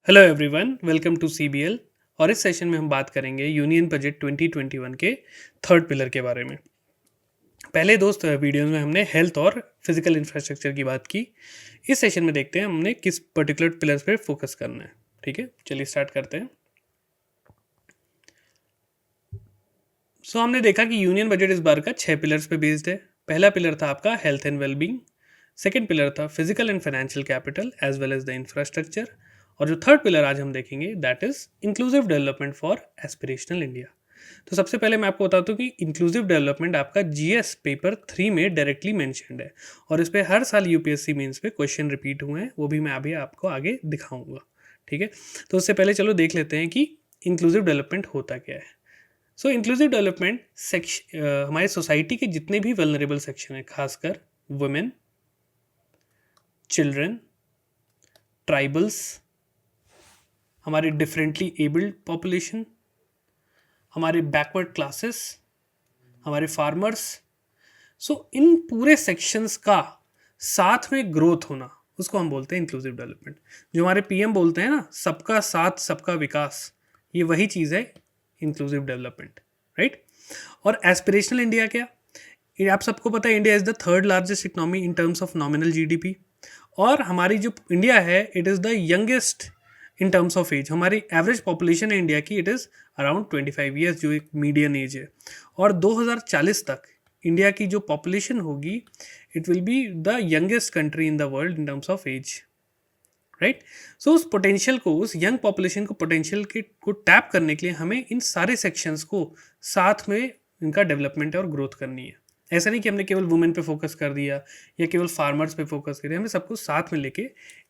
Hello everyone, welcome to CBL. और इस session में हम बात करेंगे यूनियन बजट 2021 के थर्ड पिलर के बारे में। पहले दोस्त वीडियोस में हमने हेल्थ और फिजिकल इंफ्रास्ट्रक्चर की बात की। इस सेशन में देखते हैं हमने किस पर्टिकुलर पिलर पे फोकस करना है। ठीक है, चलिए स्टार्ट करते हैं। हमने देखा कि यूनियन बजट इस बार का 6 पिलर्स पे बेस्ड है। पहला पिलर था आपका health and wellbeing. Second pillar था physical and financial capital as well as the infrastructure. और जो थर्ड पिलर आज हम देखेंगे that is inclusive development for aspirational India. तो सबसे पहले मैं आपको बताता हूँ कि इंक्लूसिव डेवलपमेंट आपका जीएस पेपर 3 में डायरेक्टली मेंशन्ड है। और इस पे हर साल यूपीएससी मेंस पे क्वेश्चन रिपीट हुए हैं, वो भी मैं अभी आपको आगे दिखाऊंगा। ठीक है, तो उससे पहले चलो देख लेते हैं कि इंक्लूसिव डेवलपमेंट होता क्या है। इंक्लूसिव डेवलपमेंट सेक्शन हमारे सोसाइटी के जितने भी वल्नरेबल सेक्शन हैं, खासकर वुमेन, चिल्ड्रन, ट्राइबल्स, हमारे डिफरेंटली एबल्ड पॉपुलेशन, हमारे बैकवर्ड क्लासेस, हमारे फार्मर्स। इन पूरे सेक्शंस का साथ में ग्रोथ होना, उसको हम बोलते हैं इंक्लूसिव डेवलपमेंट। जो हमारे पीएम बोलते हैं ना, सबका साथ सबका विकास, ये वही चीज़ है इंक्लूसिव डेवलपमेंट, राइट। और एस्पिरेशनल इंडिया क्या, ये आप सबको पता है, India is the third largest economy in terms of nominal GDP. और हमारी जो इंडिया है it is the youngest in terms of age. हमारी एवरेज पॉपुलेशन है इंडिया की, इट इज़ अराउंड 25 ईयर्स, जो एक मीडियन एज है। और 2040 तक इंडिया की जो पॉपुलेशन होगी it will be the youngest country in the world in terms of age, right. उस पोटेंशियल को, उस यंग पॉपुलेशन को पोटेंशियल के को टैप करने के लिए हमें इन सारे सेक्शंस को साथ में इनका डेवलपमेंट और ग्रोथ करनी है। ऐसा नहीं कि हमने केवल वुमेन पे फोकस कर दिया या केवल फार्मर्स पे फोकस कर दिया, हमें सबको साथ में लेके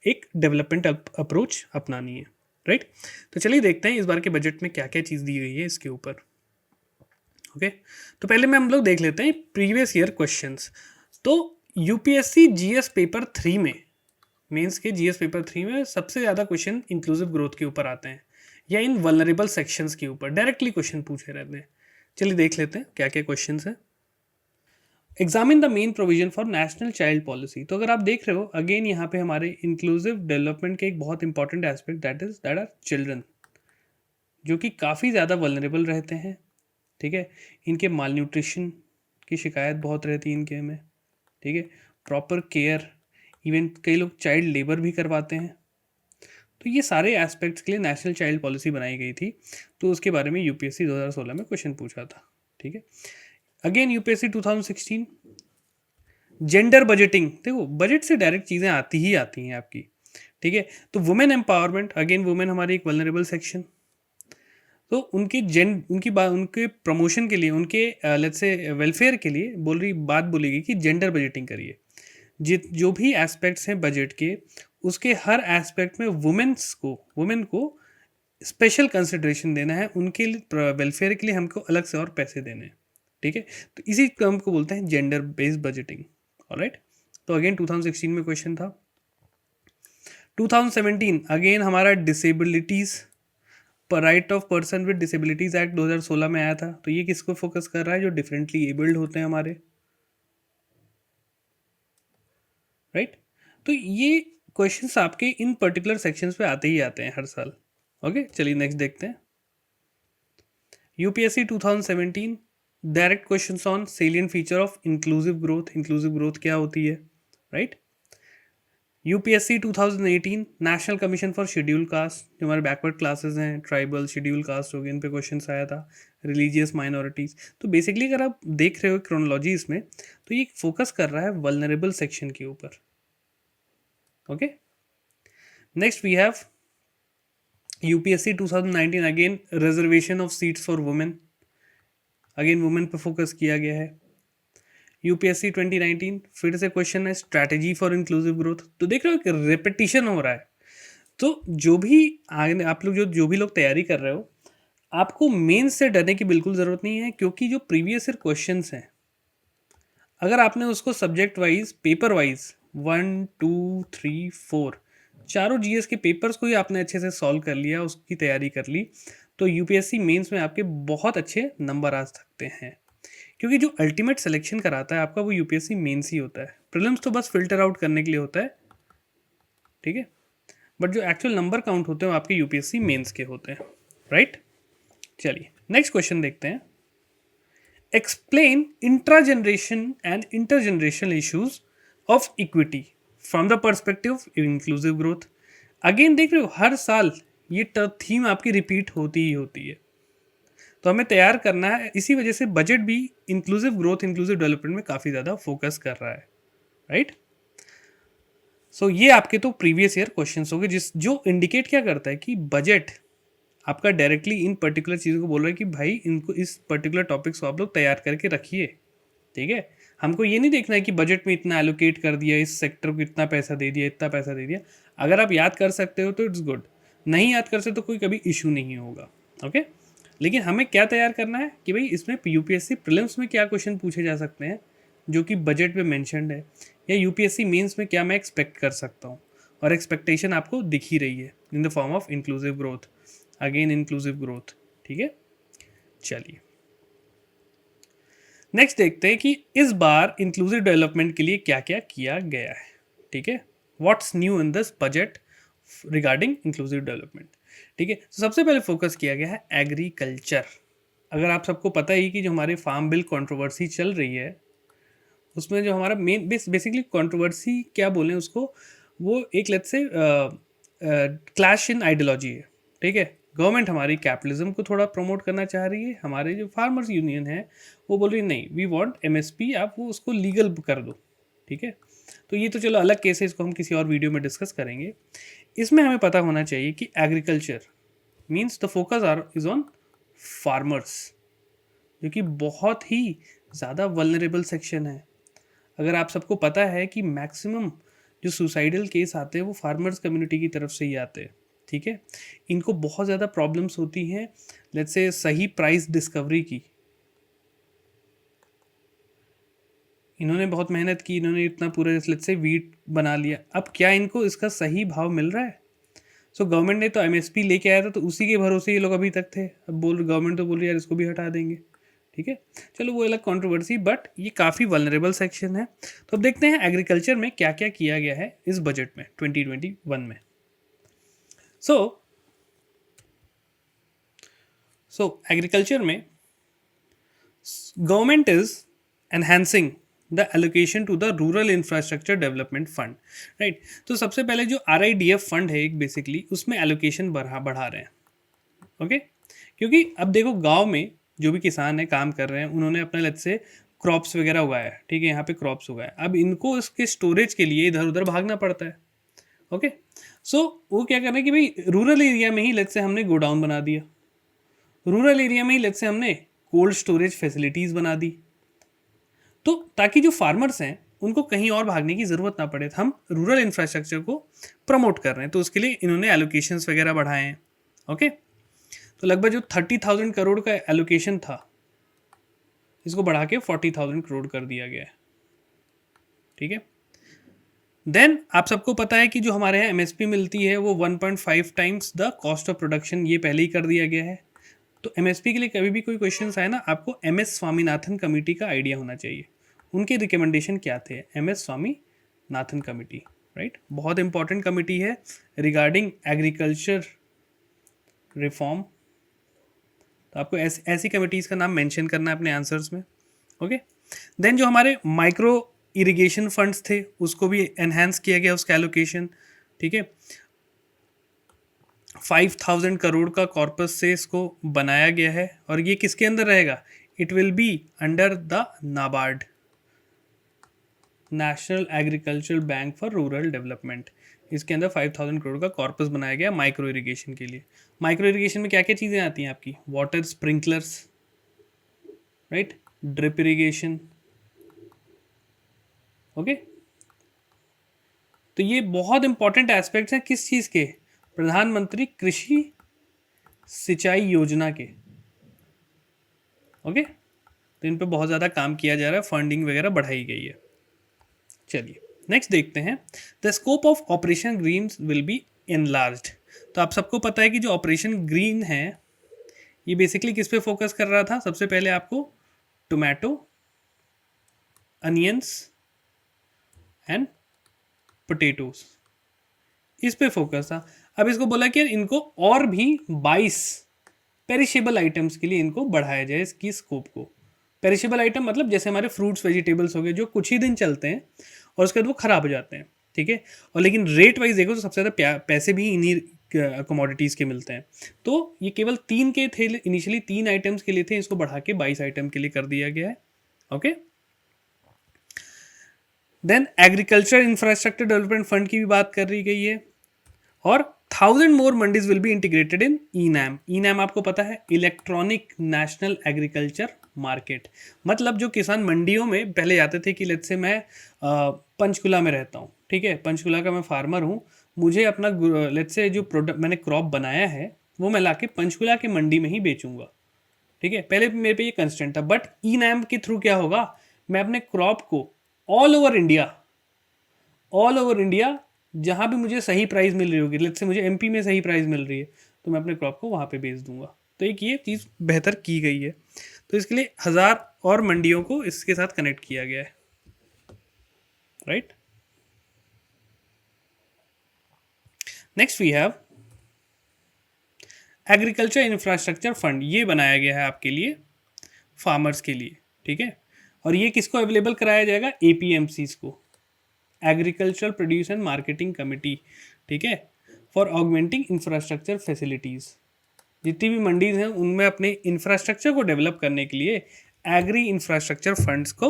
एक डेवलपमेंट अप्रोच अपनानी है, राइट। तो चलिए देखते हैं इस बार के बजट में क्या क्या चीज़ दी गई है इसके ऊपर। ओके, तो पहले में हम लोग देख लेते हैं प्रीवियस ईयर क्वेश्चंस। तो यूपीएससी जीएस पेपर 3 में, मेंस के जीएस पेपर 3 में सबसे ज़्यादा क्वेश्चन इंक्लूसिव ग्रोथ के ऊपर आते हैं या इन वल्नरेबल सेक्शंस के ऊपर डायरेक्टली क्वेश्चन पूछे रहते हैं। चलिए देख लेते हैं क्या क्या क्वेश्चंस हैं। Examine the main provision for national child policy. तो अगर आप देख रहे हो अगेन यहाँ पे हमारे इंक्लूसिव डेवलपमेंट के एक बहुत important aspect that are children, जो कि काफ़ी ज़्यादा वल्नरेबल रहते हैं। ठीक है, इनके माल न्यूट्रिशन की शिकायत बहुत रहती है इनके में। ठीक है, प्रॉपर केयर, इवन कई लोग चाइल्ड लेबर भी करवाते हैं। तो ये सारे एस्पेक्ट्स के लिए नेशनल चाइल्ड पॉलिसी बनाई गई थी। तो उसके बारे में यूपीएससी 2016 में क्वेश्चन पूछा था। ठीक है, अगेन यूपीएससी 2016 जेंडर बजटिंग। देखो बजट से डायरेक्ट चीज़ें आती ही आती हैं आपकी। ठीक है, तो वुमेन एम्पावरमेंट, अगेन वुमेन हमारी एक वल्नरेबल सेक्शन। तो उनके प्रमोशन के लिए, उनके लेट्स से वेलफेयर के लिए बात बोलेगी कि जेंडर बजटिंग करिए। जो भी एस्पेक्ट्स हैं बजट के, उसके हर एस्पेक्ट में वुमेन को स्पेशल कंसिडरेशन देना है, उनके लिए वेलफेयर के लिए हमको अलग से और पैसे देने हैं। ठीक है, तो इसी टर्म को बोलते हैं जेंडर बेस्ड बजटिंग। ऑलराइट, तो अगेन 2016 में क्वेश्चन था। 2017 अगेन हमारा डिसेबिलिटीज पर right of person with disabilities act 2016 में आया था। तो ये किसको फोकस कर रहा है, जो डिफरेंटली एबल्ड होते हैं हमारे, राइट। तो ये क्वेश्चंस आपके इन पर्टिकुलर सेक्शंस पे आते ही आते हैं हर साल। ओके, चलिए नेक्स्ट देखते हैं। UPSC 2017 direct questions on salient feature of inclusive growth. Inclusive growth क्या होती है, right. UPSC 2018 national commission for schedule caste, जो हमारे बैकवर्ड क्लासेस हैं, ट्राइबल, शेड्यूल कास्ट हो गए, इन पे क्वेश्चन आया था। Religious minorities. तो बेसिकली अगर आप देख रहे हो क्रोनोलॉजी इसमें, तो ये फोकस कर रहा है वल्नरेबल सेक्शन के ऊपर। Okay, next we have UPSC 2019 again reservation of seats for women. Again women पे फोकस किया गया है। यूपीएससी 2019 फिर से क्वेश्चन है स्ट्रैटेजी फॉर इंक्लूसिव ग्रोथ। तो देख रहे हो कि रिपीटिशन हो रहा है। तो जो भी आगे आप लोग जो भी लोग तैयारी कर रहे हो, आपको मेंस से डरने की बिल्कुल ज़रूरत नहीं है, क्योंकि जो प्रीवियस ईयर क्वेश्चंस हैं, अगर आपने उसको सब्जेक्ट वाइज, पेपर वाइज 1 2 3 4 चारों जीएस के पेपर्स को ही आपने अच्छे से सॉल्व कर लिया, उसकी तैयारी कर ली, तो यूपीएससी मेंस में आपके बहुत अच्छे नंबर आ सकते हैं। क्योंकि जो अल्टीमेट सिलेक्शन कराता है आपका, वो यूपीएससी मेंस ही होता है। प्रीलिम्स तो बस फिल्टर आउट करने के लिए होता है। ठीक है, बट जो एक्चुअल नंबर काउंट होते हैं वो आपके यूपीएससी मेंस के होते हैं, राइट। चलिए नेक्स्ट क्वेश्चन देखते हैं। Explain intra generation and inter generational issues of equity from the perspective of inclusive growth. Again देख रहे हो, हर साल ये थीम आपकी रिपीट होती ही होती है, तो हमें तैयार करना है। इसी वजह से बजट भी इंक्लूसिव ग्रोथ, इंक्लूसिव डेवलपमेंट में काफ़ी ज़्यादा फोकस कर रहा है, राइट। सो ये आपके तो प्रीवियस ईयर क्वेश्चंस हो गए, जिस जो इंडिकेट क्या करता है कि बजट आपका डायरेक्टली इन पर्टिकुलर चीज़ों को बोल रहा है कि भाई इनको इस पर्टिकुलर टॉपिक्स को आप लोग तैयार करके रखिए, ठीक है। हमको ये नहीं देखना है कि बजट में इतना एलोकेट कर दिया, इस सेक्टर को इतना पैसा दे दिया, इतना पैसा दे दिया। अगर आप याद कर सकते हो तो इट्स गुड, नहीं याद कर सकते तो कोई कभी इशू नहीं होगा, ओके। लेकिन हमें क्या तैयार करना है कि भाई इसमें यूपीएससी प्रीलिम्स में क्या क्वेश्चन पूछे जा सकते हैं जो कि बजट में मेंशन्ड है, या यूपीएससी मेंस में क्या मैं एक्सपेक्ट कर सकता हूँ, और एक्सपेक्टेशन आपको दिख ही रही है in the form of inclusive growth, again inclusive growth, ठीक है। चलिए नेक्स्ट देखते हैं कि इस बार इंक्लूसिव डेवलपमेंट के लिए क्या क्या किया गया है, ठीक है। What's new in this budget regarding inclusive development, ठीक है। तो सबसे पहले फोकस किया गया है एग्रीकल्चर। अगर आप सबको पता ही कि जो हमारे फार्म बिल कंट्रोवर्सी चल रही है, उसमें जो हमारा मेन बेसिकली कंट्रोवर्सी क्या बोलें उसको, वो एक let's say clash in ideology है, ठीक है। गवर्नमेंट हमारी कैपिटलिज्म को थोड़ा प्रमोट करना चाह रही है, हमारे जो फार्मर्स यूनियन है वो बोल रही है नहीं, वी वांट एमएसपी, आप वो उसको लीगल कर दो, ठीक है। तो ये तो चलो अलग केस है, इसको हम किसी और वीडियो में डिस्कस करेंगे। इसमें हमें पता होना चाहिए कि agriculture means the focus is on farmers, जो कि बहुत ही ज़्यादा वल्नरेबल सेक्शन है। अगर आप सबको पता है कि मैक्सिमम जो सुसाइडल केस आते हैं वो फार्मर्स कम्युनिटी की तरफ से ही आते हैं, ठीक है। इनको बहुत ज़्यादा प्रॉब्लम्स होती हैं लेट्स से सही प्राइस डिस्कवरी की। इन्होंने बहुत मेहनत की, इन्होंने इतना पूरा लेट्स से वीट बना लिया, अब क्या इनको इसका सही भाव मिल रहा है? सो गवर्नमेंट ने तो एमएसपी लेके आया था, तो उसी के भरोसे ये लोग अभी तक थे। अब गवर्नमेंट तो बोल रही है यार इसको भी हटा देंगे, ठीक है। चलो वो अलग कंट्रोवर्सी, बट ये काफ़ी वल्नरेबल सेक्शन है। तो अब देखते हैं एग्रीकल्चर में क्या क्या किया गया है इस बजट में 2021 में। सो एग्रीकल्चर में government is enhancing the allocation to the rural infrastructure development fund, right. तो सबसे पहले जो RIDF फंड है एक बेसिकली उसमें एलोकेशन बढ़ा रहे हैं, ओके। क्योंकि अब देखो गांव में जो भी किसान है काम कर रहे हैं, उन्होंने अपने लेट्स से क्रॉप्स वगैरह उगाया है, ठीक है, यहाँ पे क्रॉप्स उगाए, अब इनको इसके स्टोरेज के लिए इधर उधर भागना पड़ता है, ओके। सो वो क्या कर रहे हैं कि भाई रूरल एरिया में ही लेट्स से हमने गोडाउन बना दिया, रूरल एरिया में ही लेट्स से हमने कोल्ड स्टोरेज फैसिलिटीज़ बना दी, तो ताकि जो फार्मर्स हैं उनको कहीं और भागने की ज़रूरत ना पड़े। हम रूरल इंफ्रास्ट्रक्चर को प्रमोट कर रहे हैं, तो उसके लिए इन्होंने एलोकेशंस वगैरह बढ़ाए हैं, ओके। तो लगभग जो 30,000 करोड़ का एलोकेशन था, इसको बढ़ा के 40,000 करोड़ कर दिया गया है, ठीक है। देन आप सबको पता है कि जो हमारे यहाँ एमएसपी मिलती है वो 1.5 times the cost of production, ये पहले ही कर दिया गया है। तो एमएसपी के लिए कभी भी कोई क्वेश्चन आए ना, आपको MS स्वामीनाथन कमेटी का आइडिया होना चाहिए, उनके रिकमेंडेशन क्या थे। MS स्वामीनाथन कमेटी, राइट, बहुत इंपॉर्टेंट कमेटी है रिगार्डिंग एग्रीकल्चर रिफॉर्म। तो आपको ऐसी कमिटीज़ का नाम मेंशन करना है अपने आंसर्स में, ओके। देन जो हमारे माइक्रो इरिगेशन फंड्स थे उसको भी एनहांस किया गया उसका एलोकेशन, ठीक है। 5,000 करोड़ का कॉर्पस से इसको बनाया गया है, और ये किसके अंदर रहेगा? It will be under the NABARD, national agriculture bank for rural development. इसके अंदर 5,000 करोड़ का कॉर्पस बनाया गया माइक्रो इरिगेशन के लिए। माइक्रो इरिगेशन में क्या क्या चीज़ें आती हैं आपकी? Water sprinklers, right, drip irrigation, okay. तो ये बहुत इंपॉर्टेंट एस्पेक्ट्स हैं किस चीज़ के? प्रधानमंत्री कृषि सिंचाई योजना के, ओके। तो इन पे बहुत ज़्यादा काम किया जा रहा है, फंडिंग वगैरह बढ़ाई गई है। चलिए नेक्स्ट देखते हैं, the scope of operation green will be enlarged. तो आप सबको पता है कि जो ऑपरेशन ग्रीन है ये बेसिकली किस पे फोकस कर रहा था? सबसे पहले आपको टोमेटो, अनियंस एंड पोटैटोज, इस पे फोकस था। अब इसको बोला कि इनको और भी 22 पेरिशेबल आइटम्स के लिए इनको बढ़ाया जाए इसकी स्कोप को। पेरिशेबल आइटम मतलब जैसे हमारे फ्रूट्स वेजिटेबल्स हो गए जो कुछ ही दिन चलते हैं और उसके बाद वो ख़राब हो जाते हैं, ठीक है। और लेकिन रेट वाइज देखो तो सबसे ज़्यादा पैसे भी इन्हीं कमोडिटीज़ के मिलते हैं। तो ये केवल 3 के थे, इनिशियली 3 आइटम्स के लिए थे, इसको बढ़ा के 22 आइटम के लिए कर दिया गया है। Okay, then agriculture infrastructure development fund की भी बात कर रही गई है। और 1000 more mandis will be integrated in eNAM. ENAM आपको पता है इलेक्ट्रॉनिक नेशनल एग्रीकल्चर मार्केट। मतलब जो किसान मंडियों में पहले जाते थे कि लेट्स से मैं पंचकुला में रहता हूँ, ठीक है, पंचकुला का मैं फार्मर हूँ, मुझे अपना लेट्स से जो प्रोडक्ट मैंने क्रॉप बनाया है वो मैं लाके पंचकुला की मंडी में ही बेचूंगा, ठीक है। पहले मेरे पे ये कंस्टेंट था, बट ई-नैम के थ्रू क्या होगा, मैं अपने क्रॉप को ऑल ओवर इंडिया जहाँ भी मुझे सही प्राइस मिल रही होगी, लेट्स से मुझे एमपी में सही प्राइस मिल रही है तो मैं अपने क्रॉप को वहाँ पे बेच दूंगा। तो एक ये चीज़ बेहतर की गई है। तो इसके लिए 1000 और मंडियों को इसके साथ कनेक्ट किया गया है, right. Next we have agriculture infrastructure fund. ये बनाया गया है आपके लिए फार्मर्स के लिए, ठीक है। और ये किसको अवेलेबल कराया जाएगा, एपीएमसीज को, agriculture produce and marketing committee, ठीक है, फॉर ऑगमेंटिंग इंफ्रास्ट्रक्चर फैसिलिटीज़। जितनी भी मंडीज हैं उनमें अपने इंफ्रास्ट्रक्चर को डेवलप करने के लिए एग्री इंफ्रास्ट्रक्चर फंड्स को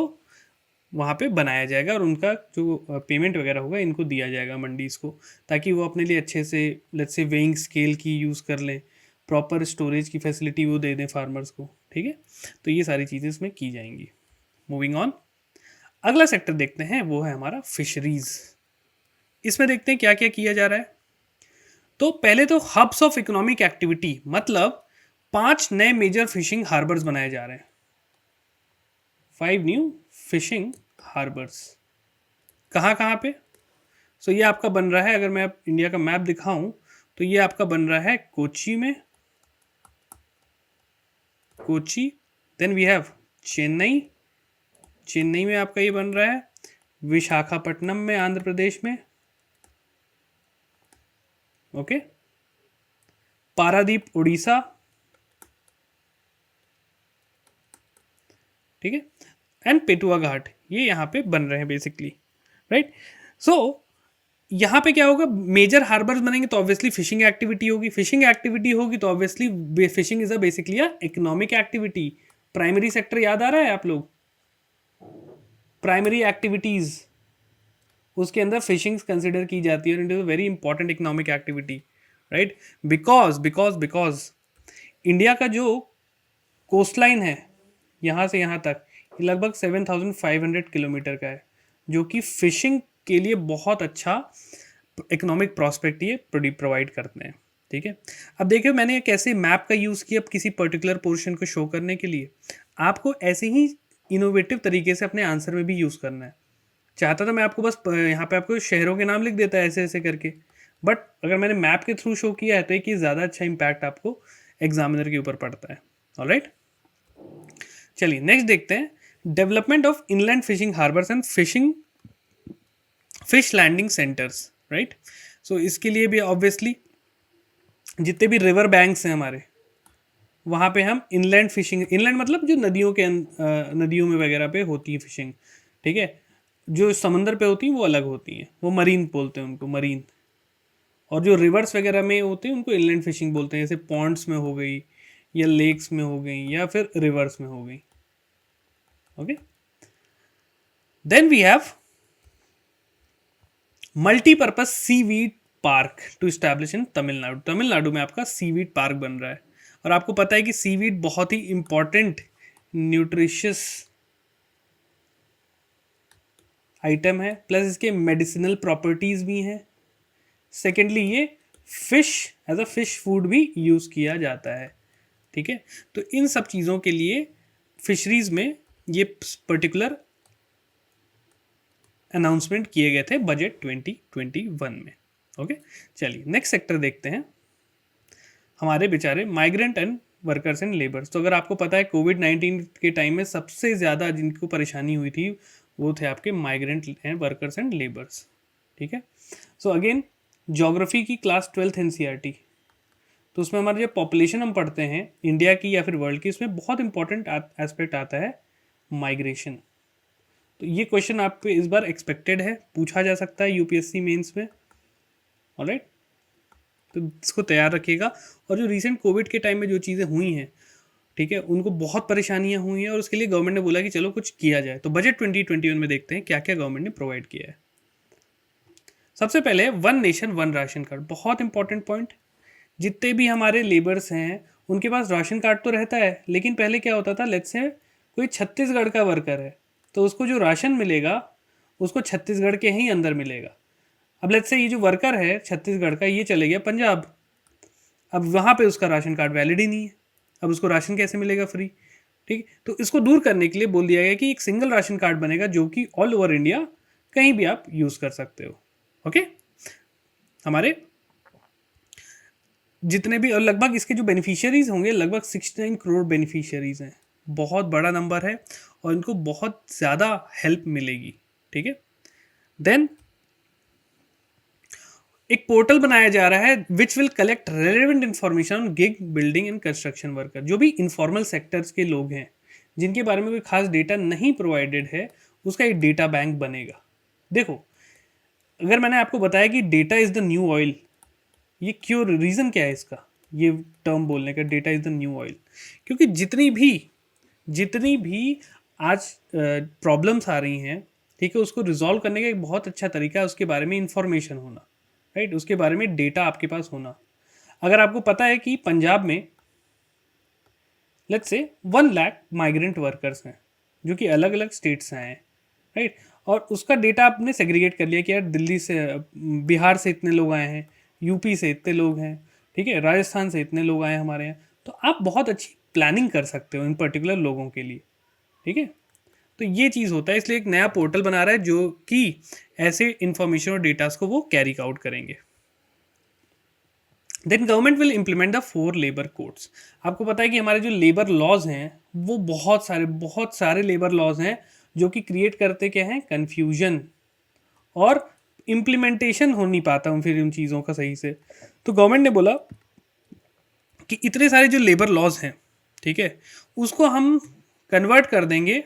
वहाँ पे बनाया जाएगा और उनका जो पेमेंट वगैरह होगा इनको दिया जाएगा मंडीज को, ताकि वो अपने लिए अच्छे से लेट्स से वेइंग स्केल की यूज़ कर लें, प्रॉपर स्टोरेज की फैसिलिटी वो दे दें फार्मर्स को, ठीक है। तो ये सारी चीज़ें इसमें की जाएंगी। मूविंग ऑन, अगला सेक्टर देखते हैं, वो है हमारा फिशरीज। इसमें देखते हैं क्या क्या किया जा रहा है। तो पहले तो हब्स ऑफ इकोनॉमिक एक्टिविटी, मतलब 5 नए मेजर फिशिंग हार्बर्स बनाए जा रहे हैं, 5 न्यू फिशिंग हार्बर्स। कहाँ कहाँ पे, सो ये आपका बन रहा है, अगर मैं इंडिया का मैप दिखाऊं तो ये आपका बन रहा है कोची में, Kochi, then we have Chennai, Chennai में आपका ये बन रहा है, विशाखापट्टनम में आंध्र प्रदेश में, ओके, पारादीप उड़ीसा, ठीक है, एंड पेटुआ घाट, ये यहाँ पे बन रहे हैं बेसिकली, राइट। सो यहाँ पे क्या होगा, मेजर हार्बर्स बनेंगे तो ऑब्वियसली फिशिंग एक्टिविटी होगी, फिशिंग एक्टिविटी होगी तो obviously fishing is a basically economic activity. Primary sector याद आ रहा है आप लोग, प्राइमरी एक्टिविटीज, उसके अंदर फिशिंग कंसिडर की जाती है और it is a very important economic activity, right. Because India का जो कोस्ट लाइन है यहाँ से यहाँ तक लगभग 7500 किलोमीटर का है, जो कि फिशिंग के लिए बहुत अच्छा इकोनॉमिक प्रॉस्पेक्ट ये प्रोवाइड करते हैं, ठीक है। अब देखिए मैंने कैसे मैप का यूज़ किया किसी पर्टिकुलर पोर्शन को शो करने के लिए, आपको ऐसे ही इनोवेटिव तरीके से अपने आंसर में भी यूज़ करना है। चाहता था मैं आपको बस यहाँ पे आपको शहरों के नाम लिख देता है ऐसे ऐसे करके, बट अगर मैंने मैप के थ्रू शो किया है तो एक ज़्यादा अच्छा इम्पैक्ट आपको एग्जामिनर के ऊपर पड़ता है। ऑलराइट, चलिए नेक्स्ट देखते हैं, development of inland fishing harbours and fish landing centres, right. So इसके लिए भी ऑब्वियसली जितने भी रिवर बैंक्स हैं हमारे, वहाँ पे हम इनलैंड फिशिंग, इनलैंड मतलब जो नदियों के नदियों में वगैरह पे होती है फिशिंग, ठीक है। जो समंदर पे होती हैं वो अलग होती हैं, वो मरीन बोलते हैं उनको, मरीन। और जो रिवर्स वगैरह में होते हैं उनको इनलैंड फिशिंग बोलते हैं, जैसे पॉन्ड्स में हो गई या लेक्स में हो गई या फिर रिवर्स में हो गई, okay. Then we have multipurpose seaweed park to establish in Tamil Nadu. Tamil Nadu में आपका सीवीड पार्क बन रहा है, और आपको पता है कि सीवीड बहुत ही इंपॉर्टेंट न्यूट्रिशियस आइटम है, प्लस इसके मेडिसिनल प्रॉपर्टीज भी हैं। सेकेंडली ये fish as a fish food भी यूज़ किया जाता है, ठीक है। तो इन सब चीज़ों के लिए फिशरीज में ये पर्टिकुलर अनाउंसमेंट किए गए थे बजट 2021 में, ओके। चलिए नेक्स्ट सेक्टर देखते हैं, हमारे बेचारे migrant and workers and labours. तो अगर आपको पता है कोविड-19 के टाइम में सबसे ज़्यादा जिनको परेशानी हुई थी वो थे आपके migrant and workers and labours, ठीक है। सो अगेन ज्योग्राफी की क्लास 12th एनसीईआरटी, तो उसमें हमारी जो पॉपुलेशन हम पढ़ते हैं इंडिया की या फिर वर्ल्ड की, उसमें बहुत इंपॉर्टेंट एस्पेक्ट आता है माइग्रेशन। तो ये क्वेश्चन आप पे इस बार एक्सपेक्टेड है, पूछा जा सकता है यूपीएससी मेंस में। ऑलराइट, तो इसको तैयार रखिएगा। और जो रिसेंट कोविड के टाइम में जो चीज़ें हुई हैं, ठीक है, उनको बहुत परेशानियां हुई हैं और उसके लिए गवर्नमेंट ने बोला कि चलो कुछ किया जाए। तो बजट 2021 में देखते हैं क्या क्या गवर्नमेंट ने प्रोवाइड किया है। सबसे पहले one nation one ration card, बहुत इंपॉर्टेंट पॉइंट। जितने भी हमारे लेबर्स हैं उनके पास राशन कार्ड तो रहता है, लेकिन पहले क्या होता था, लेट्स से कोई छत्तीसगढ़ का वर्कर है तो उसको जो राशन मिलेगा उसको छत्तीसगढ़ के ही अंदर मिलेगा। अब लेट्स से ये जो वर्कर है छत्तीसगढ़ का, ये चले गया पंजाब, अब वहाँ पे उसका राशन कार्ड वैलिड ही नहीं है, अब उसको राशन कैसे मिलेगा फ्री। ठीक, तो इसको दूर करने के लिए बोल दिया गया कि एक सिंगल राशन कार्ड बनेगा जो कि ऑल ओवर इंडिया कहीं भी आप यूज़ कर सकते हो। ओके, हमारे जितने भी, और लगभग इसके जो बेनिफिशियरीज होंगे लगभग 69 करोड़ बेनिफिशियरीज हैं, बहुत बड़ा नंबर है और इनको बहुत ज़्यादा हेल्प मिलेगी। ठीक है, देन एक पोर्टल बनाया जा रहा है which will collect relevant information on gig building and construction worker. जो भी इनफॉर्मल सेक्टर्स के लोग हैं जिनके बारे में कोई खास डेटा नहीं प्रोवाइडेड है, उसका एक डेटा बैंक बनेगा। देखो, अगर मैंने आपको बताया कि data is the new oil, ये क्यों, रीज़न क्या है इसका, ये टर्म बोलने का, data is the new oil? क्योंकि जितनी भी आज प्रॉब्लम्स आ रही हैं, ठीक है, उसको रिजॉल्व करने का एक बहुत अच्छा तरीका है उसके बारे में इंफॉर्मेशन होना, राइट, उसके बारे में डेटा आपके पास होना। अगर आपको पता है कि पंजाब में let's say 1 lakh migrant workers हैं जो कि अलग अलग स्टेट से आए हैं, राइट, और उसका डेटा आपने सेग्रीगेट कर लिया कि यार दिल्ली से, बिहार से इतने लोग आए हैं, यूपी से इतने लोग हैं, ठीक है, राजस्थान से इतने लोग आए हैं हमारे यहाँ, तो आप बहुत अच्छी प्लानिंग कर सकते हो इन पर्टिकुलर लोगों के लिए। ठीक है, तो ये चीज़ होता है, इसलिए एक नया पोर्टल बना रहा है जो कि ऐसे इंफॉर्मेशन और डेटास को वो कैरी आउट करेंगे। Then government will implement the 4 labour codes. आपको पता है कि हमारे जो लेबर लॉज हैं वो बहुत सारे लेबर लॉज हैं जो कि क्रिएट करते क्या हैं, कन्फ्यूजन, और इम्प्लीमेंटेशन हो नहीं पाता हूँ फिर उन चीज़ों का सही से। तो गवर्नमेंट ने बोला कि इतने सारे जो लेबर लॉज हैं, ठीक है, उसको हम कन्वर्ट कर देंगे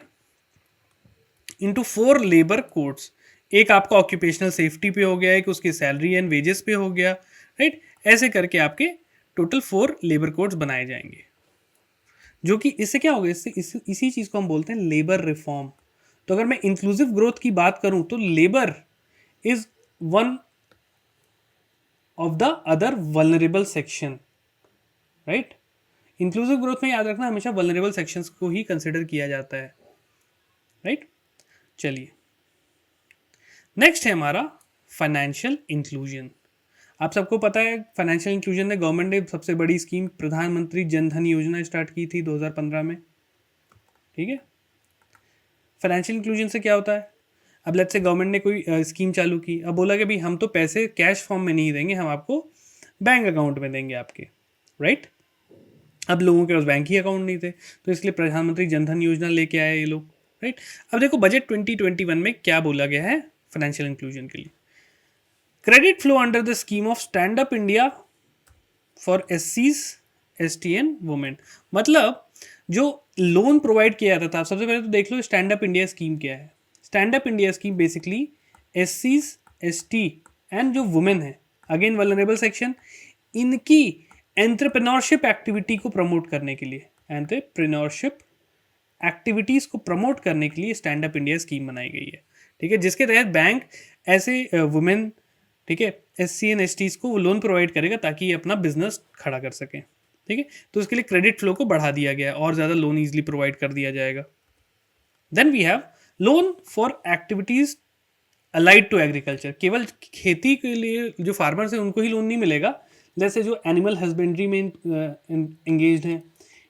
इनटू 4 लेबर कोड्स। एक आपका ऑक्यूपेशनल सेफ्टी पे हो गया, एक उसके सैलरी एंड वेजेस पे हो गया, राइट, ऐसे करके आपके टोटल 4 लेबर कोड्स बनाए जाएंगे। जो कि इससे क्या होगा, इसी चीज़ को हम बोलते हैं लेबर रिफॉर्म। तो अगर मैं इंक्लूसिव ग्रोथ की बात करूं तो labour is one of the other vulnerable section, right. Inclusive growth में याद रखना हमेशा वल्नरेबल सेक्शंस को ही कंसिडर किया जाता है, राइट। चलिए, नेक्स्ट है हमारा फाइनेंशियल इंक्लूजन। आप सबको पता है फाइनेंशियल इंक्लूजन में गवर्नमेंट ने सबसे बड़ी स्कीम प्रधानमंत्री जन धन योजना स्टार्ट की थी 2015 में। ठीक है, फाइनेंशियल इंक्लूजन से क्या होता है, अब लेट्स से गवर्नमेंट ने कोई स्कीम चालू की, अब बोला कि भाई हम तो पैसे कैश फॉर्म में नहीं देंगे, हम आपको बैंक अकाउंट में देंगे आपके, राइट। अब लोगों के पास बैंक ही अकाउंट नहीं थे, तो इसलिए प्रधानमंत्री जन धन योजना लेके आए ये लोग, राइट। अब देखो बजट 2021 में क्या बोला गया है फाइनेंशियल इंक्लूजन के लिए। Credit flow under the scheme of stand up India for SCs, ST and women. मतलब जो लोन प्रोवाइड किया जाता था, सबसे पहले तो देख लो स्टैंड अप इंडिया स्कीम क्या है। Stand up India scheme basically SCs, ST and जो वुमेन है, अगेन वल्नरेबल सेक्शन, इनकी एंटरप्रेन्योरशिप एक्टिविटी को प्रमोट करने के लिए, एंटरप्रेन्योरशिप एक्टिविटीज़ को प्रमोट करने के लिए स्टैंड अप इंडिया स्कीम बनाई गई है। ठीक है, जिसके तहत बैंक ऐसे वुमेन, ठीक है, SC एंड STs को लोन प्रोवाइड करेगा ताकि ये अपना बिजनेस खड़ा कर सकें। ठीक है, तो उसके लिए क्रेडिट फ्लो को बढ़ा दिया गया है और ज़्यादा लोन ईजिली प्रोवाइड कर दिया जाएगा। Then we have loan for activities allied to agriculture. केवल खेती के लिए जो फार्मर्स हैं उनको ही लोन नहीं मिलेगा, जैसे जो एनिमल हस्बेंड्री में एंगेज हैं,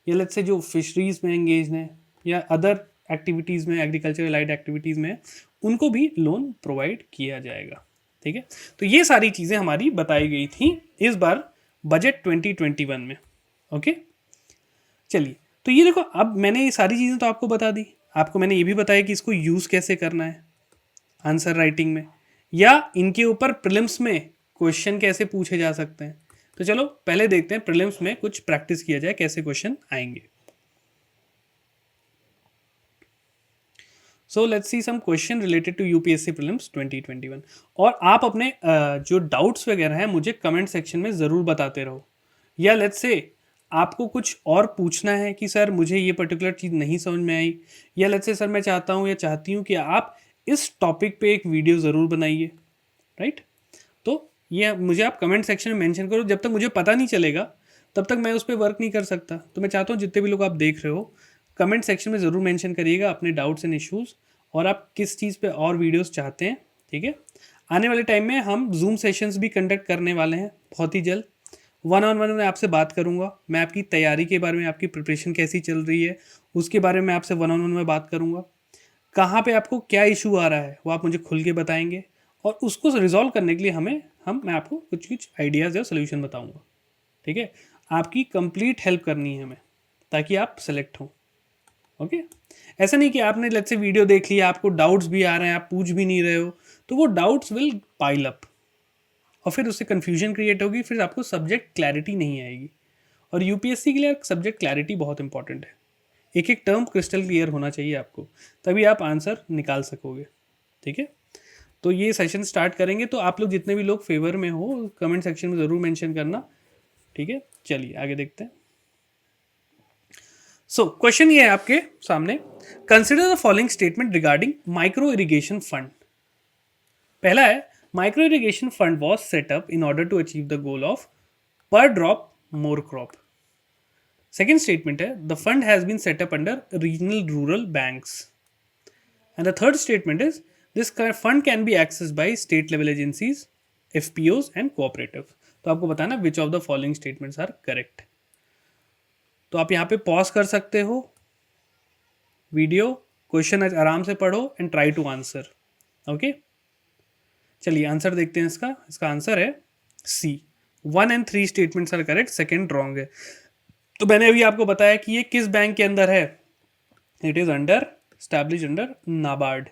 या लेट्स से जो फिशरीज में एंगेज हैं, या अदर एक्टिविटीज़ में, एग्रीकल्चर अलाइड एक्टिविटीज़ में, उनको भी लोन प्रोवाइड किया जाएगा। ठीक है, तो ये सारी चीज़ें हमारी बताई गई थी इस बार बजट 2021 में। ओके, चलिए, तो ये देखो, अब मैंने ये सारी चीज़ें तो आपको बता दी, आपको मैंने ये भी बताया कि इसको यूज़ कैसे करना है आंसर राइटिंग में, या इनके ऊपर प्रीलिम्स में क्वेश्चन कैसे पूछे जा सकते हैं। तो चलो पहले देखते हैं प्रीलिम्स में कुछ प्रैक्टिस किया जाए कैसे क्वेश्चन आएंगे। So let's see some question related to UPSC prelims 2021। और आप अपने जो डाउट्स वगैरह हैं मुझे कमेंट सेक्शन में ज़रूर बताते रहो, या लेट्स से आपको कुछ और पूछना है कि सर मुझे ये पर्टिकुलर चीज़ नहीं समझ में आई, या लेट्स से सर मैं चाहता हूँ या चाहती हूँ कि आप इस टॉपिक पे एक वीडियो ज़रूर बनाइए, राइट। तो ये मुझे आप कमेंट सेक्शन में मेंशन करो, जब तक मुझे पता नहीं चलेगा तब तक मैं उस पर वर्क नहीं कर सकता। तो मैं चाहता हूँ जितने भी लोग आप देख रहे हो कमेंट सेक्शन में ज़रूर मेंशन करिएगा अपने डाउट्स एंड इश्यूज़, और आप किस चीज़ पे और वीडियोस चाहते हैं, ठीक है। आने वाले टाइम में हम जूम सेशंस भी कंडक्ट करने वाले हैं बहुत ही जल्द। वन ऑन वन में आपसे बात करूंगा, मैं आपकी तैयारी के बारे में, आपकी प्रिपरेशन कैसी चल रही है उसके बारे में आपसे वन ऑन वन में बात करूंगा। कहाँ पे आपको क्या इशू आ रहा है वो आप मुझे खुल के बताएंगे, और उसको रिजॉल्व करने के लिए मैं आपको कुछ कुछ आइडियाज़ या सोल्यूशन बताऊंगा, ठीक है। आपकी कंप्लीट हेल्प करनी है हमें ताकि आप सेलेक्ट हों, ओके। ऐसा नहीं कि आपने लेट्स से वीडियो देख लिया, आपको डाउट्स भी आ रहे हैं, आप पूछ भी नहीं रहे हो, तो वो डाउट्स विल पाइल अप और फिर उससे कन्फ्यूजन क्रिएट होगी, फिर आपको सब्जेक्ट क्लैरिटी नहीं आएगी। और यूपीएससी के लिए सब्जेक्ट क्लैरिटी बहुत इंपॉर्टेंट है, एक एक टर्म क्रिस्टल क्लियर होना चाहिए आपको, तभी आप आंसर निकाल सकोगे, ठीक है। तो ये सेशन स्टार्ट करेंगे, तो आप लोग जितने भी लोग फेवर में हो कमेंट सेक्शन में ज़रूर मेंशन करना, ठीक है। चलिए आगे देखते हैं। सो क्वेश्चन ये है आपके सामने, consider the following statement regarding micro irrigation fund. पहला है, micro irrigation fund was set up in order to achieve the goal of per drop more crop. Second statement है, the fund has been set up under regional rural banks. And the third statement is, this fund can be access by state level agencies, FPOs and cooperative. तो आपको बताना which of the following statements are correct. तो आप यहाँ पे pause कर सकते हो वीडियो, क्वेश्चन आराम से पढ़ो and try to answer, okay. चलिए आंसर देखते हैं इसका। इसका आंसर है C, 1 and 3 statements are correct, second wrong है। तो मैंने अभी आपको बताया कि ये किस बैंक के अंदर है, it is under establish under NABARD,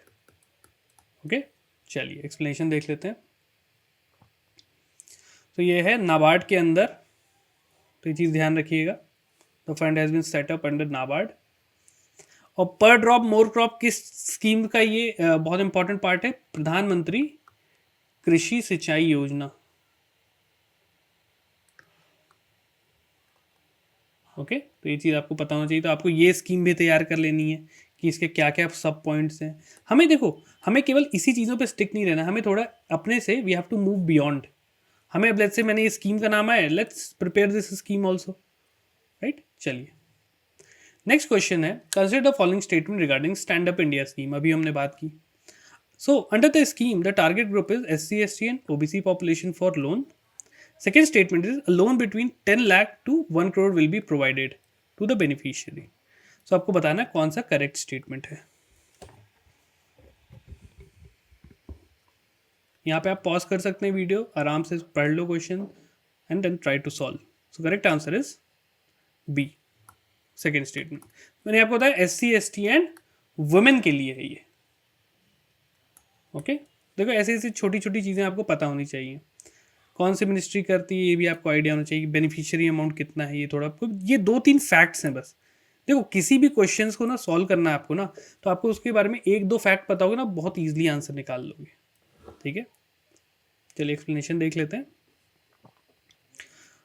okay. चलिए एक्सप्लेनेशन देख लेते हैं। तो ये है नाबार्ड के अंदर, तो ये चीज़ ध्यान रखिएगा, the fund has been set up under NABARD. और पर ड्रॉप मोर क्रॉप किस स्कीम का ये बहुत इंपॉर्टेंट पार्ट है, प्रधानमंत्री कृषि सिंचाई योजना, ओके। तो ये चीज़ आपको पता होना चाहिए। तो आपको ये स्कीम भी तैयार कर लेनी है कि इसके क्या क्या सब पॉइंट्स हैं। हमें देखो, हमें केवल इसी चीज़ों पे स्टिक नहीं रहना, हमें थोड़ा अपने से we have to move beyond. हमें अब लेट्स से मैंने ये स्कीम का नाम है, let's prepare this scheme also, right. चलिए नेक्स्ट क्वेश्चन है, consider the following statement regarding stand up India scheme. अभी हमने बात की। So under the scheme the target group is SC ST and OBC population for loan. Second statement is a loan between 10 lakh to 1 crore will be provided to the beneficiary. So आपको बताना है कौन सा correct statement है। यहाँ पे आप pause कर सकते हैं वीडियो, आराम से पढ़ लो question and then try to solve. So correct answer is B, second statement. मैंने आपको बताया SC ST एंड वुमेन के लिए है ये, ओके। देखो ऐसी ऐसी छोटी छोटी चीज़ें आपको पता होनी चाहिए, कौन सी मिनिस्ट्री करती है ये भी आपको आइडिया होना चाहिए, बेनिफिशियरी अमाउंट कितना है ये थोड़ा आपको, ये 2-3 फैक्ट्स हैं बस। देखो किसी भी क्वेश्चंस को ना सॉल्व करना है आपको ना, तो आपको उसके बारे में 1-2 फैक्ट पता होगा ना, बहुत ईजिली आंसर निकाल लोगे, ठीक है। चलिए एक्सप्लेनेशन देख लेते हैं।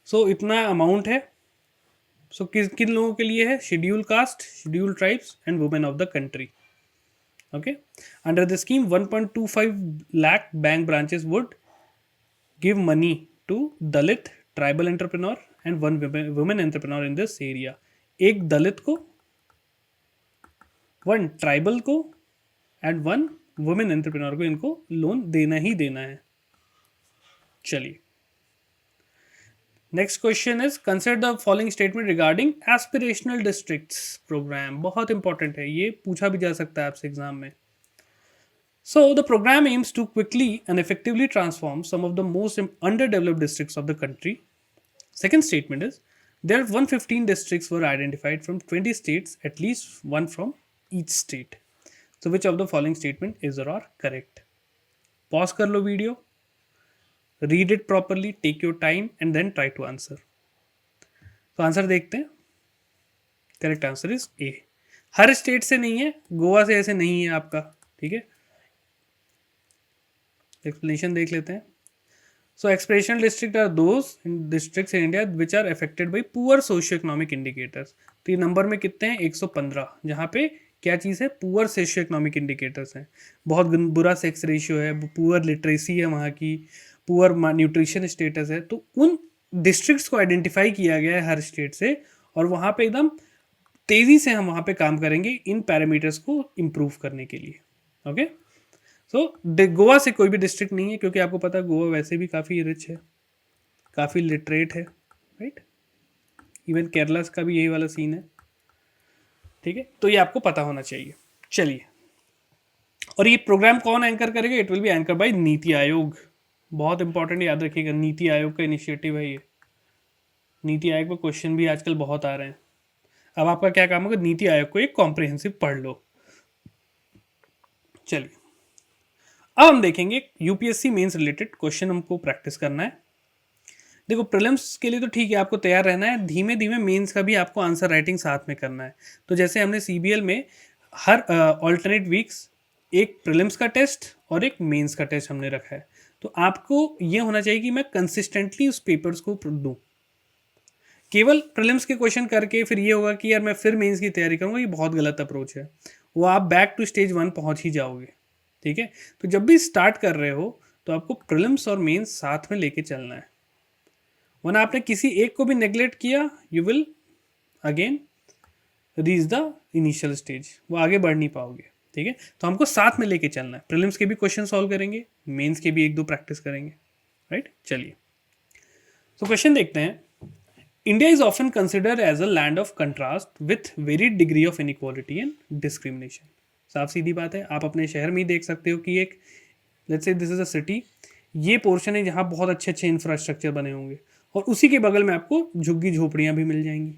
सो इतना अमाउंट है, सो किन किन लोगों के लिए है, schedule caste, schedule tribes and women of the country, okay. Under the scheme 1.25 lakh bank branches would give money to Dalit tribal entrepreneur and 1 women entrepreneur in this area। एक दलित को, 1 ट्राइबल को एंड 1 वुमेन एंटरप्रेन्योर को इनको loan देना ही देना है। चलिए next question is, consider the following statement regarding aspirational districts programme. बहुत इंपॉर्टेंट है, ये पूछा भी जा सकता है आपसे एग्जाम में। So the program aims to quickly and effectively transform some of the most underdeveloped districts of the country. Second statement is, there are 115 districts were identified from 20 states, at least one from each state. So which of the following statement is or are correct? Pause कर लो video, read it properly, take your time and then try to answer. तो answer देखते हैं। Correct answer is A. हर state से नहीं है, गोवा से ऐसे नहीं है आपका, ठीक है। एक्सप्लेनेशन देख लेते हैं। So aspirational district are those districts in India which are affected by poor socio economic indicators. तो ये नंबर में कितने हैं? 115, जहाँ पे क्या चीज़ है? पुअर सोशियो इकोनॉमिक इंडिकेटर्स हैं। बहुत बुरा सेक्स रेशियो है, पुअर लिटरेसी है वहाँ की, पुअर न्यूट्रिशन स्टेटस है। तो उन डिस्ट्रिक्ट्स को आइडेंटिफाई किया गया है हर स्टेट से, और वहाँ पे एकदम तेज़ी से हम वहाँ पे काम करेंगे इन पैरामीटर्स को इम्प्रूव करने के लिए। ओके, सो गोवा से कोई भी डिस्ट्रिक्ट नहीं है, क्योंकि आपको पता है गोवा वैसे भी काफ़ी रिच है, काफ़ी लिटरेट है, राइट। इवन केरला का भी यही वाला सीन है, ठीक है। तो ये आपको पता होना चाहिए। चलिए, और ये प्रोग्राम कौन एंकर करेगा? It will be anchor by NITI Aayog. बहुत इंपॉर्टेंट, याद रखिएगा, नीति आयोग का इनिशिएटिव है ये। नीति आयोग पर क्वेश्चन भी आजकल बहुत आ रहे हैं। अब आपका क्या काम होगा? नीति आयोग को एक कॉम्प्रिहेंसिव पढ़ लो। चलिए, अब हम देखेंगे यूपीएससी मेंस रिलेटेड क्वेश्चन हमको प्रैक्टिस करना है। देखो, प्रीलिम्स के लिए तो ठीक है, आपको तैयार रहना है, धीमे धीमे मेंस का भी आपको आंसर राइटिंग साथ में करना है। तो जैसे हमने सीबीएल में हर ऑल्टरनेट वीक्स एक प्रीलिम्स का टेस्ट और एक मेंस का टेस्ट हमने रखा है। तो आपको ये होना चाहिए कि मैं कंसिस्टेंटली उस पेपर्स को दूं। केवल प्रीलिम्स के क्वेश्चन करके फिर ये होगा कि यार मैं फिर मेंस की तैयारी करूंगा, ये बहुत गलत अप्रोच है। वो आप बैक टू स्टेज 1 पहुंच ही जाओगे, ठीक है। तो जब भी स्टार्ट कर रहे हो तो आपको प्रीलिम्स और मेंस साथ में लेके चलना है, वरना आपने किसी एक को भी नेग्लेक्ट किया, you will again reach the initial stage, वो आगे बढ़ नहीं पाओगे, ठीक है। तो हमको साथ में लेके चलना है, प्रीलिम्स के भी क्वेश्चन सॉल्व करेंगे, मेंस के भी 1-2 प्रैक्टिस करेंगे, राइट। चलिए, तो क्वेश्चन देखते हैं। India is often considered as a land of contrast with varied degree of inequality and discrimination. साफ सीधी बात है, आप अपने शहर में ही देख सकते हो कि एक, let's say this is a city, ये पोर्शन है जहाँ बहुत अच्छे अच्छे इंफ्रास्ट्रक्चर बने होंगे, और उसी के बगल में आपको झुग्गी झोपड़ियाँ भी मिल जाएंगी,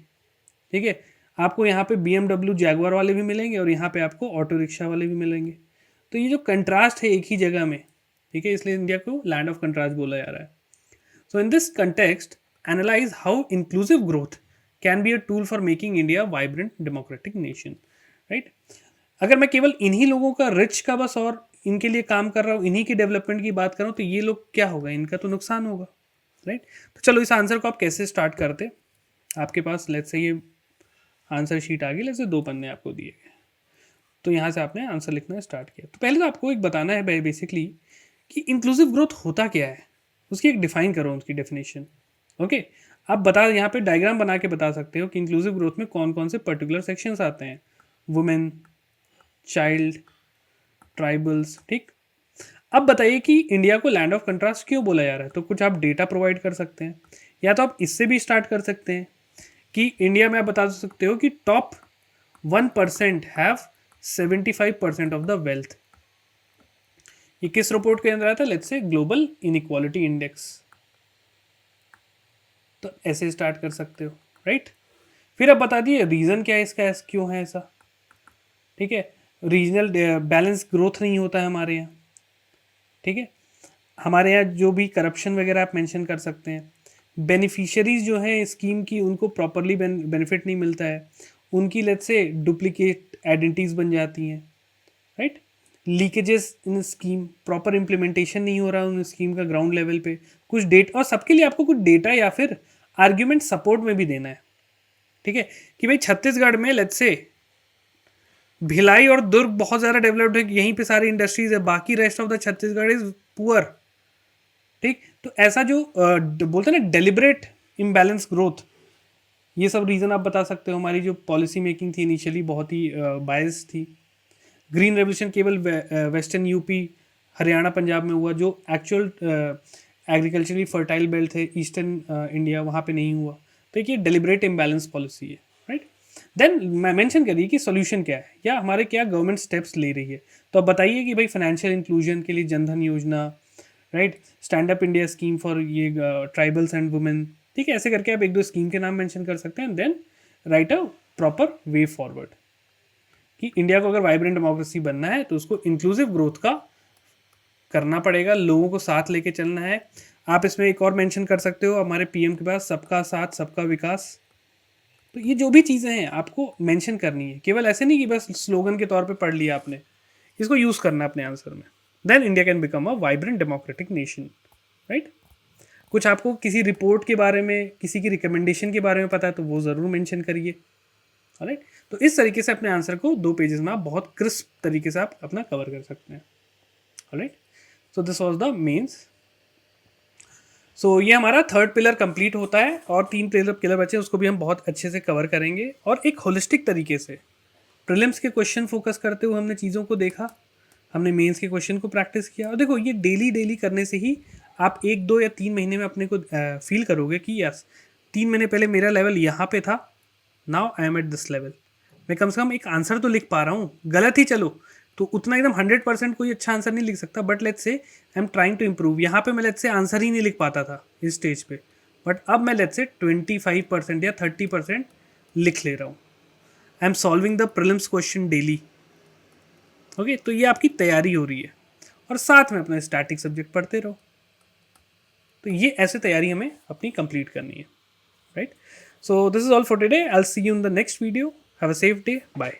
ठीक है। आपको यहाँ पे BMW जैगुआर वाले भी मिलेंगे, और यहाँ पे आपको ऑटो रिक्शा वाले भी मिलेंगे। तो ये जो कंट्रास्ट है एक ही जगह में, ठीक है, इसलिए इंडिया को लैंड ऑफ कंट्रास्ट बोला जा रहा है। So in this context, analyse how inclusive growth can be a tool for making India vibrant democratic nation, right. अगर मैं केवल इन्हीं लोगों का, रिच का बस, और इनके लिए काम कर रहा हूँ, इन्हीं की डेवलपमेंट की बात कर रहा हूँ, तो ये लोग क्या होगा? इनका तो नुकसान होगा, राइट। तो चलो, इस आंसर को आप कैसे स्टार्ट करते? आपके पास लेट्स से ये आंसर शीट आ गई, लेट्स से 2 पन्ने आपको दिए गए, तो यहाँ से आपने आंसर लिखना स्टार्ट किया। तो पहले तो आपको एक बताना है बेसिकली कि इंक्लूसिव ग्रोथ होता क्या है, उसकी एक डिफाइन करो, उसकी डेफिनेशन। ओके, आप बता, यहाँ पे डायग्राम बना के बता सकते हो कि इंक्लूसिव ग्रोथ में कौन कौन से पर्टिकुलर सेक्शंस आते हैं। वुमेन, चाइल्ड, ट्राइबल्स, ठीक। अब बताइए कि इंडिया को लैंड ऑफ कंट्रास्ट क्यों बोला जा रहा है? तो कुछ आप डेटा प्रोवाइड कर सकते हैं, या तो आप इससे भी स्टार्ट कर सकते हैं कि इंडिया में आप बता सकते हो कि top 1% have 75% of the wealth. ये किस रिपोर्ट के अंदर आता है? Let's say global inequality index. तो ऐसे स्टार्ट कर सकते हो, राइट। फिर अब बता दिए रीज़न क्या है इसका, क्यों है ऐसा, ठीक है। रीजनल बैलेंस ग्रोथ नहीं होता है हमारे यहाँ, ठीक है। हमारे यहाँ जो भी करप्शन वगैरह आप मेंशन कर सकते हैं। बेनिफिशियरीज जो हैं स्कीम की, उनको प्रॉपरली बेनिफिट नहीं मिलता है, उनकी लेट्स से डुप्लीकेट आइडेंटिटीज बन जाती हैं, राइट। लीकेजेस इन स्कीम, प्रॉपर इम्प्लीमेंटेशन नहीं हो रहा उन स्कीम का ग्राउंड लेवल पे, कुछ डेटा, और सबके लिए आपको कुछ डेटा या फिर आर्ग्यूमेंट सपोर्ट में भी देना है, ठीक है, कि भाई छत्तीसगढ़ में लेट्स से भिलाई और दुर्ग बहुत ज़्यादा डेवलप्ड है, यहीं पे सारी इंडस्ट्रीज है, बाकी rest of the Chhattisgarh is poor, ठीक। तो ऐसा जो बोलते हैं ना डेलिब्रेट इम्बैलेंस ग्रोथ, ये सब रीज़न आप बता सकते हो। हमारी जो पॉलिसी मेकिंग थी इनिशियली बहुत ही बायस थी। ग्रीन रेवोल्यूशन केवल वेस्टर्न यूपी, हरियाणा, पंजाब में हुआ, जो एक्चुअल एग्रीकल्चरली फर्टाइल बेल्ट थे ईस्टर्न इंडिया, वहाँ पे नहीं हुआ। तो एक ये डेलिब्रेट इम्बैलेंस पॉलिसी है, राइट। देन मैं मेंशन करिए कि सोल्यूशन क्या है, या हमारे क्या गवर्नमेंट स्टेप्स ले रही है। तो अब बताइए कि भाई फाइनेंशियल इंक्लूजन के लिए जनधन योजना, right, stand up India scheme for ये ट्राइबल्स एंड वुमेन, ठीक है। ऐसे करके आप 1-2 स्कीम के नाम मेंशन कर सकते हैं, then write a proper way forward कि इंडिया को अगर वाइब्रेंट डेमोक्रेसी बनना है तो उसको इंक्लूसिव ग्रोथ का करना पड़ेगा, लोगों को साथ लेके चलना है। आप इसमें एक और मेंशन कर सकते हो हमारे पीएम के पास सबका साथ सबका विकास। तो ये जो भी चीज़ें हैं आपको मेंशन करनी है, केवल ऐसे नहीं कि बस स्लोगन के तौर पे पढ़ लिया आपने, इसको यूज़ करना है अपने आंसर में। Then India can become a vibrant democratic nation, right. कुछ आपको किसी रिपोर्ट के बारे में, किसी की रिकमेंडेशन के बारे में पता है तो वो ज़रूर मेंशन करिए, राइट। तो इस तरीके से अपने आंसर को 2 पेजेस में आप बहुत क्रिस्प तरीके से आप अपना कवर कर सकते हैं, right. So this was the mains. सो ये हमारा थर्ड पिलर कंप्लीट होता है और 3 पिलर बचे, उसको भी हम बहुत अच्छे से कवर करेंगे और एक होलिस्टिक तरीके से। प्रीलिम्स के क्वेश्चन फोकस करते हुए हमने चीज़ों को देखा, हमने मेंस के क्वेश्चन को प्रैक्टिस किया, और देखो ये डेली करने से ही आप 1, 2 या 3 महीने में अपने को फील करोगे कि यस 3 महीने पहले मेरा लेवल यहाँ पे था, now I am at this level. मैं कम से कम एक आंसर तो लिख पा रहा हूँ, गलत ही चलो तो उतना एकदम 100% कोई अच्छा आंसर नहीं लिख सकता, but let's say I am trying to improve. यहाँ पे मैं लेट्स से आंसर ही नहीं लिख पाता था इस स्टेज पे, बट अब मैं लेट्स से 25% या 30% लिख ले रहा हूँ। I am solving the prelims question daily. Okay, तो ये आपकी तैयारी हो रही है और साथ में अपना स्टैटिक सब्जेक्ट पढ़ते रहो। तो ये ऐसे तैयारी हमें अपनी कंप्लीट करनी है, right. So this is all for today. I will see you in the next video. Have a safe day. Bye.